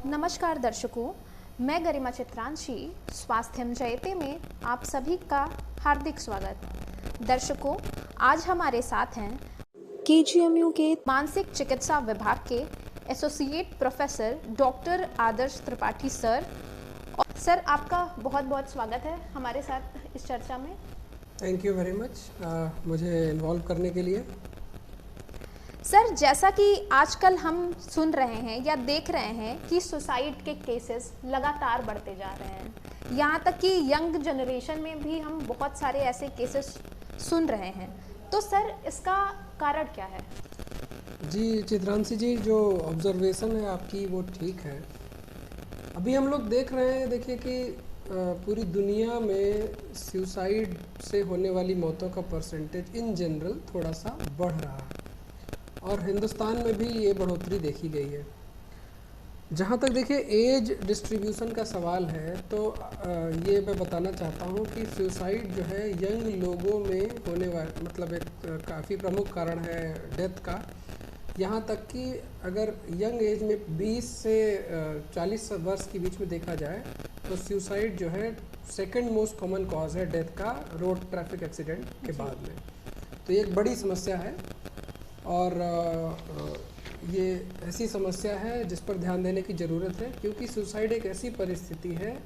नमस्कार दर्शकों, मैं गरिमा चित्रांशी स्वास्थ्यम जयते में आप सभी का हार्दिक स्वागत। दर्शकों, आज हमारे साथ हैं केजीएमयू के मानसिक चिकित्सा विभाग के एसोसिएट प्रोफेसर डॉक्टर आदर्श त्रिपाठी सर। और सर, आपका बहुत बहुत स्वागत है हमारे साथ इस चर्चा में। थैंक यू वेरी मच मुझे इन्वॉल्व करने के लिए। सर, जैसा कि आजकल हम सुन रहे हैं या देख रहे हैं कि सुसाइड के केसेस लगातार बढ़ते जा रहे हैं, यहाँ तक कि यंग जनरेशन में भी हम बहुत सारे ऐसे केसेस सुन रहे हैं। तो सर, इसका कारण क्या है? जी चित्रांशी जी, जो ऑब्जर्वेशन है आपकी वो ठीक है। अभी हम लोग देख रहे हैं, देखिए कि पूरी दुनिया में सुसाइड से होने वाली मौतों का परसेंटेज इन जनरल थोड़ा सा बढ़ रहा है और हिंदुस्तान में भी ये बढ़ोतरी देखी गई है। जहाँ तक देखिए एज डिस्ट्रीब्यूशन का सवाल है, तो ये मैं बताना चाहता हूँ कि सुसाइड जो है यंग लोगों में होने वाला, मतलब एक काफ़ी प्रमुख कारण है डेथ का। यहाँ तक कि अगर यंग एज में 20 से 40 वर्ष के बीच में देखा जाए तो सुसाइड जो है सेकंड मोस्ट कॉमन कॉज है डेथ का रोड ट्रैफिक एक्सीडेंट के बाद में। तो ये एक बड़ी समस्या है और ये ऐसी समस्या है जिस पर ध्यान देने की ज़रूरत है, क्योंकि सुसाइड एक ऐसी परिस्थिति है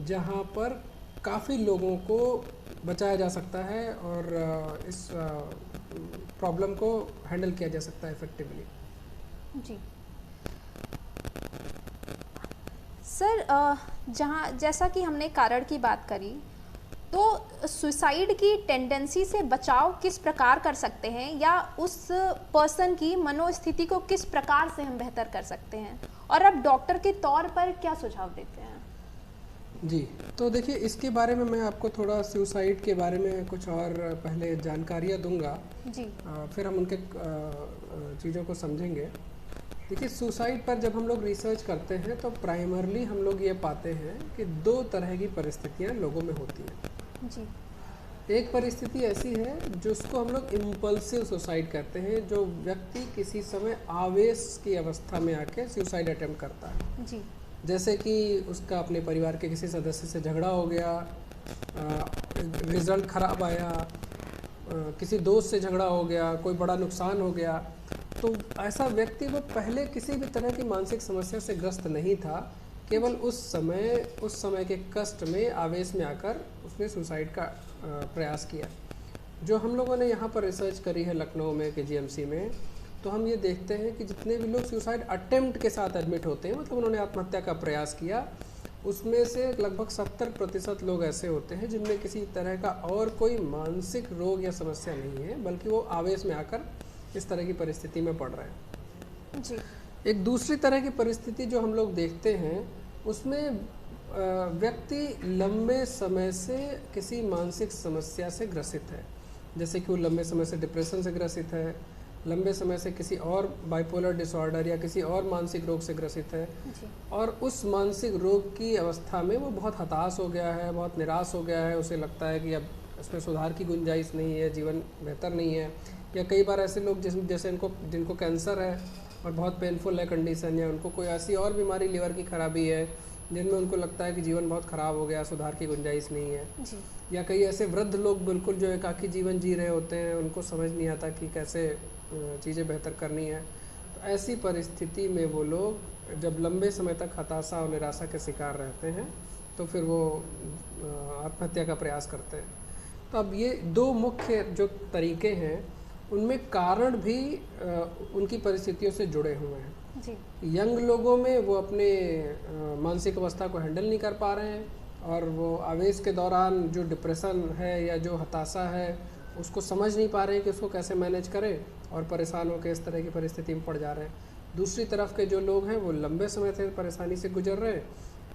जहाँ पर काफ़ी लोगों को बचाया जा सकता है और इस प्रॉब्लम को हैंडल किया जा सकता है इफेक्टिवली। जी सर, जैसा कि हमने कारण की बात करी, तो सुसाइड की टेंडेंसी से बचाव किस प्रकार कर सकते हैं या उस पर्सन की मनोस्थिति को किस प्रकार से हम बेहतर कर सकते हैं, और अब डॉक्टर के तौर पर क्या सुझाव देते हैं? जी, तो देखिए इसके बारे में मैं आपको थोड़ा सुसाइड के बारे में कुछ और पहले जानकारियाँ दूंगा जी। फिर हम उनके चीज़ों को समझेंगे। देखिए सुसाइड पर जब हम लोग रिसर्च करते हैं तो प्राइमरली हम लोग ये पाते हैं कि दो तरह की परिस्थितियाँ लोगों में होती हैं जी। एक परिस्थिति ऐसी है जिसको हम लोग इम्पल्सिव सुसाइड कहते हैं, जो व्यक्ति किसी समय आवेश की अवस्था में आके सुसाइड अटेम्प्ट करता है जी। जैसे कि उसका अपने परिवार के किसी सदस्य से झगड़ा हो गया, रिजल्ट खराब आया, किसी दोस्त से झगड़ा हो गया, कोई बड़ा नुकसान हो गया, तो ऐसा व्यक्ति वो पहले किसी भी तरह की मानसिक समस्या से ग्रस्त नहीं था, केवल उस समय के कष्ट में आवेश में आकर उसने सुसाइड का प्रयास किया। जो हम लोगों ने यहाँ पर रिसर्च करी है लखनऊ में केजीएमसी में, तो हम ये देखते हैं कि जितने भी लोग सुसाइड अटेम्प्ट के साथ एडमिट होते हैं, मतलब उन्होंने आत्महत्या का प्रयास किया, उसमें से लगभग 70% लोग ऐसे होते हैं जिनमें किसी तरह का और कोई मानसिक रोग या समस्या नहीं है, बल्कि वो आवेश में आकर इस तरह की परिस्थिति में पड़ रहे हैं जी। एक दूसरी तरह की परिस्थिति जो हम लोग देखते हैं, उसमें व्यक्ति लंबे समय से किसी मानसिक समस्या से ग्रसित है, जैसे कि वो लंबे समय से डिप्रेशन से ग्रसित है, लंबे समय से किसी और बाइपोलर डिसऑर्डर या किसी और मानसिक रोग से ग्रसित है जी। और उस मानसिक रोग की अवस्था में वो बहुत हताश हो गया है, बहुत निराश हो गया है, उसे लगता है कि अब उसमें सुधार की गुंजाइश नहीं है, जीवन बेहतर नहीं है। या कई बार ऐसे लोग जैसे जिनको कैंसर है और बहुत पेनफुल है कंडीशन, या उनको कोई ऐसी और बीमारी लीवर की खराबी है जिनमें उनको लगता है कि जीवन बहुत ख़राब हो गया, सुधार की गुंजाइश नहीं है जी। या कई ऐसे वृद्ध लोग बिल्कुल जो एकाकी जीवन जी रहे होते हैं, उनको समझ नहीं आता कि कैसे चीज़ें बेहतर करनी है। तो ऐसी परिस्थिति में वो लोग जब लंबे समय तक हताशा और निराशा के शिकार रहते हैं तो फिर वो आत्महत्या का प्रयास करते हैं। तो अब ये दो मुख्य जो तरीके हैं, उनमें कारण भी उनकी परिस्थितियों से जुड़े हुए हैं जी। यंग लोगों में वो अपने मानसिक अवस्था को हैंडल नहीं कर पा रहे हैं और वो आवेश के दौरान जो डिप्रेशन है या जो हताशा है उसको समझ नहीं पा रहे हैं कि उसको कैसे मैनेज करें, और परेशान होकर इस तरह की परिस्थिति में पड़ जा रहे हैं। दूसरी तरफ के जो लोग हैं वो लंबे समय से परेशानी से गुजर रहे हैं,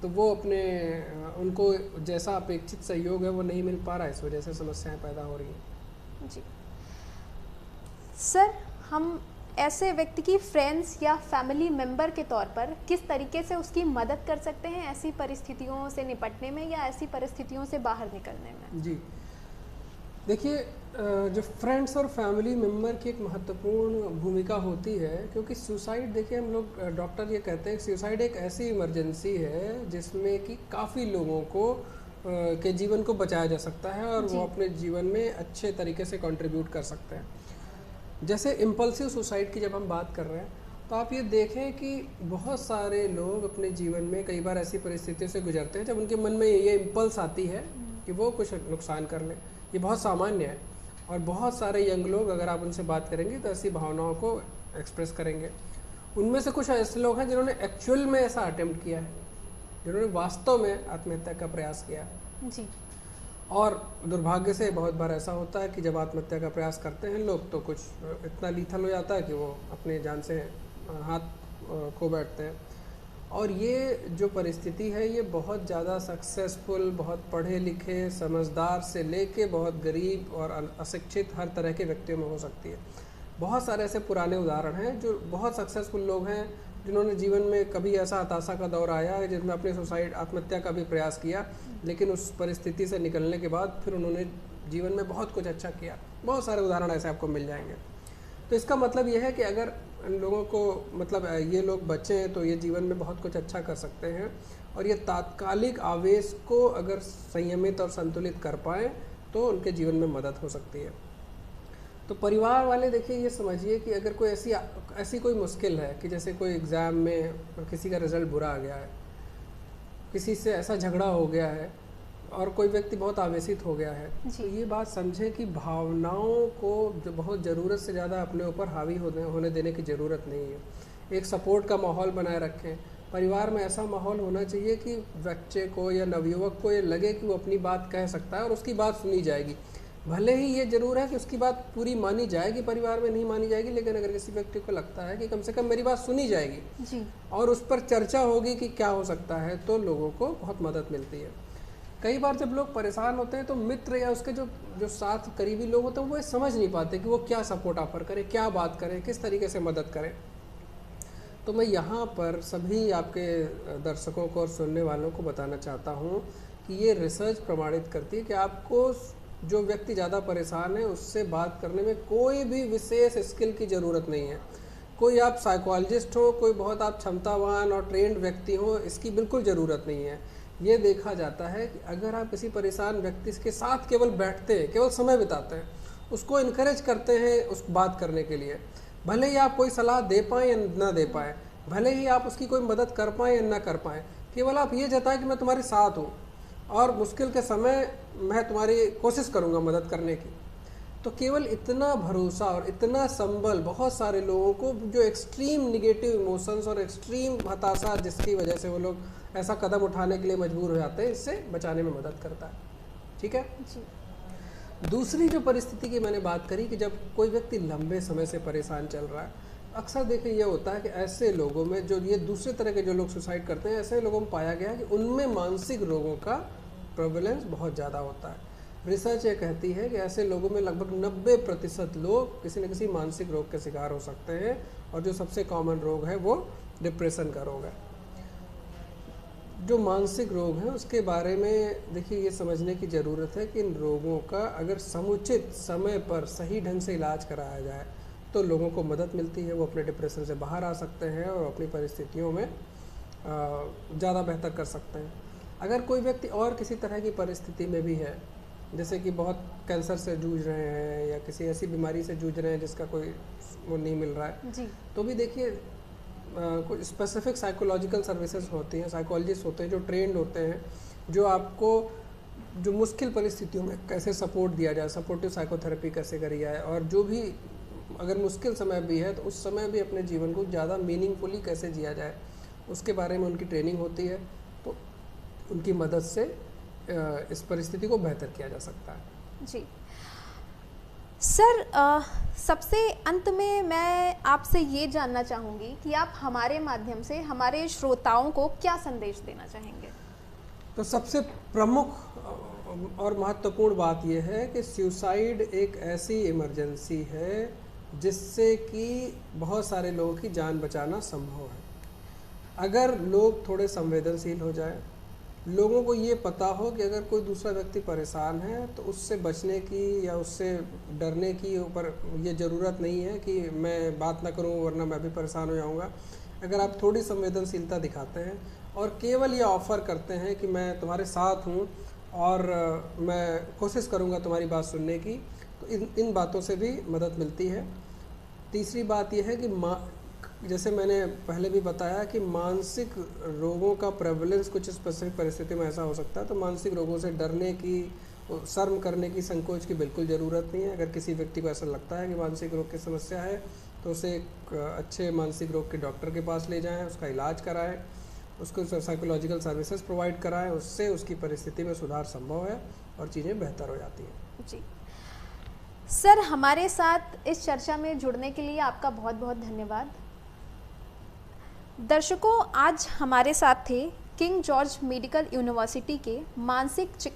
तो वो उनको जैसा अपेक्षित सहयोग है वो नहीं मिल पा रहा है, इस वजह से समस्याएं पैदा हो रही हैं जी। सर, हम ऐसे व्यक्ति की फ्रेंड्स या फैमिली मेंबर के तौर पर किस तरीके से उसकी मदद कर सकते हैं ऐसी परिस्थितियों से निपटने में या ऐसी परिस्थितियों से बाहर निकलने में? जी, देखिए जो फ्रेंड्स और फैमिली मेम्बर की एक महत्वपूर्ण भूमिका होती है, क्योंकि सुसाइड, देखिए हम लोग डॉक्टर ये कहते हैं कि सुसाइड एक ऐसी इमरजेंसी है जिसमें कि काफ़ी लोगों को के जीवन को बचाया जा सकता है और जी। वो अपने जीवन में अच्छे तरीके से कंट्रीब्यूट कर सकते हैं। जैसे इम्पल्सिव सुसाइड की जब हम बात कर रहे हैं, तो आप ये देखें कि बहुत सारे लोग अपने जीवन में कई बार ऐसी परिस्थितियों से गुजरते हैं जब उनके मन में ये इम्पल्स आती है कि वो कुछ नुकसान कर लें। ये बहुत सामान्य है और बहुत सारे यंग लोग, अगर आप उनसे बात करेंगे तो ऐसी भावनाओं को एक्सप्रेस करेंगे। उनमें से कुछ ऐसे लोग हैं जिन्होंने एक्चुअल में ऐसा अटेम्प्ट किया है, जिन्होंने वास्तव में आत्महत्या का प्रयास किया है। जी। और दुर्भाग्य से बहुत बार ऐसा होता है कि जब आत्महत्या का प्रयास करते हैं लोग तो कुछ इतना लीथल हो जाता है कि वो अपने जान से हाथ खो बैठते हैं। और ये जो परिस्थिति है ये बहुत ज़्यादा सक्सेसफुल, बहुत पढ़े लिखे, समझदार से लेके बहुत गरीब और अशिक्षित हर तरह के व्यक्तियों में हो सकती है। बहुत सारे ऐसे पुराने उदाहरण हैं जो बहुत सक्सेसफुल लोग हैं जिन्होंने जीवन में कभी ऐसा हताशा का दौर आया है जिसमें अपने सुसाइड आत्महत्या का भी प्रयास किया, लेकिन उस परिस्थिति से निकलने के बाद फिर उन्होंने जीवन में बहुत कुछ अच्छा किया। बहुत सारे उदाहरण ऐसे आपको मिल जाएंगे। तो इसका मतलब ये है कि अगर इन लोगों को, मतलब ये लोग बच्चे हैं तो ये जीवन में बहुत कुछ अच्छा कर सकते हैं और ये तात्कालिक आवेश को अगर संयमित और संतुलित कर पाएँ तो उनके जीवन में मदद हो सकती है। तो परिवार वाले देखिए ये समझिए कि अगर कोई ऐसी कोई मुश्किल है कि जैसे कोई एग्ज़ाम में किसी का रिज़ल्ट बुरा आ गया है, किसी से ऐसा झगड़ा हो गया है और कोई व्यक्ति बहुत आवेशित हो गया है, तो ये बात समझें कि भावनाओं को जो बहुत ज़रूरत से ज़्यादा अपने ऊपर हावी होने देने की ज़रूरत नहीं है। एक सपोर्ट का माहौल बनाए रखें। परिवार में ऐसा माहौल होना चाहिए कि बच्चे को या नवयुवक को ये लगे कि वो अपनी बात कह सकता है और उसकी बात सुनी जाएगी। भले ही ये ज़रूर है कि उसकी बात पूरी मानी जाएगी, परिवार में नहीं मानी जाएगी, लेकिन अगर किसी व्यक्ति को लगता है कि कम से कम मेरी बात सुनी जाएगी जी। और उस पर चर्चा होगी कि क्या हो सकता है, तो लोगों को बहुत मदद मिलती है। कई बार जब लोग परेशान होते हैं तो मित्र या उसके जो साथ करीबी लोग होते हैं वो ये समझ नहीं पाते कि वो क्या सपोर्ट ऑफर करें, क्या बात करें, किस तरीके से मदद करें। तो मैं यहाँ पर सभी आपके दर्शकों को और सुनने वालों को बताना चाहता हूँ कि ये रिसर्च प्रमाणित करती है कि आपको जो व्यक्ति ज़्यादा परेशान है उससे बात करने में कोई भी विशेष स्किल की ज़रूरत नहीं है। कोई आप साइकोलॉजिस्ट हो, कोई बहुत आप क्षमतावान और ट्रेंड व्यक्ति हो, इसकी बिल्कुल ज़रूरत नहीं है। ये देखा जाता है कि अगर आप किसी परेशान व्यक्ति के साथ केवल बैठते हैं, केवल समय बिताते हैं, उसको इनकरेज करते हैं उस बात करने के लिए, भले ही आप कोई सलाह दे पाएँ या ना दे पाएँ, भले ही आप उसकी कोई मदद कर पाएँ या ना कर पाएँ, केवल आप ये जताएं कि मैं तुम्हारे साथ हूँ और मुश्किल के समय मैं तुम्हारी कोशिश करूँगा मदद करने की। तो केवल इतना भरोसा और इतना संबल बहुत सारे लोगों को जो एक्सट्रीम निगेटिव इमोशंस और एक्सट्रीम हताशा जिसकी वजह से वो लोग ऐसा कदम उठाने के लिए मजबूर हो जाते हैं, इससे बचाने में मदद करता है। ठीक है जी। दूसरी जो परिस्थिति की मैंने बात करी कि जब कोई व्यक्ति लंबे समय से परेशान चल रहा है, अक्सर देखिए ये होता है कि ऐसे लोगों में, जो ये दूसरे तरह के जो लोग सुसाइड करते हैं, ऐसे लोगों में पाया गया कि उनमें मानसिक रोगों का प्रेवलेंस बहुत ज़्यादा होता है। रिसर्च ये कहती है कि ऐसे लोगों में लगभग 90% लोग किसी न किसी मानसिक रोग के शिकार हो सकते हैं और जो सबसे कॉमन रोग है वो डिप्रेशन का रोग है। जो मानसिक रोग हैं उसके बारे में देखिए ये समझने की ज़रूरत है कि इन रोगों का अगर समुचित समय पर सही ढंग से इलाज कराया जाए तो लोगों को मदद मिलती है, वो अपने डिप्रेशन से बाहर आ सकते हैं और अपनी परिस्थितियों में ज़्यादा बेहतर कर सकते हैं। अगर कोई व्यक्ति और किसी तरह की परिस्थिति में भी है, जैसे कि बहुत कैंसर से जूझ रहे हैं या किसी ऐसी बीमारी से जूझ रहे हैं जिसका कोई वो नहीं मिल रहा है जी। तो भी देखिए कुछ स्पेसिफिक साइकोलॉजिकल सर्विसेज होती हैं, साइकोलॉजिस्ट होते हैं जो ट्रेंड होते हैं, जो आपको जो मुश्किल परिस्थितियों में कैसे सपोर्ट दिया जाए, सपोर्टिव साइकोथेरेपी कैसे करी जाए, और जो भी अगर मुश्किल समय भी है तो उस समय भी अपने जीवन को ज़्यादा मीनिंगफुली कैसे जिया जाए, उसके बारे में उनकी ट्रेनिंग होती है। तो उनकी मदद से इस परिस्थिति को बेहतर किया जा सकता है। जी सर, सबसे अंत में मैं आपसे ये जानना चाहूँगी कि आप हमारे माध्यम से हमारे श्रोताओं को क्या संदेश देना चाहेंगे? तो सबसे प्रमुख और महत्वपूर्ण बात यह है कि सुसाइड एक ऐसी इमरजेंसी है जिससे कि बहुत सारे लोगों की जान बचाना संभव है। अगर लोग थोड़े संवेदनशील हो जाएं, लोगों को ये पता हो कि अगर कोई दूसरा व्यक्ति परेशान है तो उससे बचने की या उससे डरने की ऊपर ये ज़रूरत नहीं है कि मैं बात ना करूं वरना मैं भी परेशान हो जाऊंगा। अगर आप थोड़ी संवेदनशीलता दिखाते हैं और केवल ये ऑफ़र करते हैं कि मैं तुम्हारे साथ हूं और मैं कोशिश करूंगा तुम्हारी बात सुनने की, तो इन बातों से भी मदद मिलती है। तीसरी बात यह है कि जैसे मैंने पहले भी बताया कि मानसिक रोगों का प्रेवलेंस कुछ स्पेसिफिक परिस्थिति में ऐसा हो सकता है, तो मानसिक रोगों से डरने की, शर्म करने की, संकोच की बिल्कुल ज़रूरत नहीं है। अगर किसी व्यक्ति को ऐसा लगता है कि मानसिक रोग की समस्या है तो उसे एक अच्छे मानसिक रोग के डॉक्टर के पास ले जाएं, उसका इलाज कराएं, उसको साइकोलॉजिकल सर्विसेज प्रोवाइड कराएं, उससे उसकी परिस्थिति में सुधार संभव है और चीज़ें बेहतर हो जाती हैं। जी सर, हमारे साथ इस चर्चा में जुड़ने के लिए आपका बहुत बहुत धन्यवाद। दर्शकों, आज हमारे साथ थे किंग जॉर्ज मेडिकल यूनिवर्सिटी के मानसिक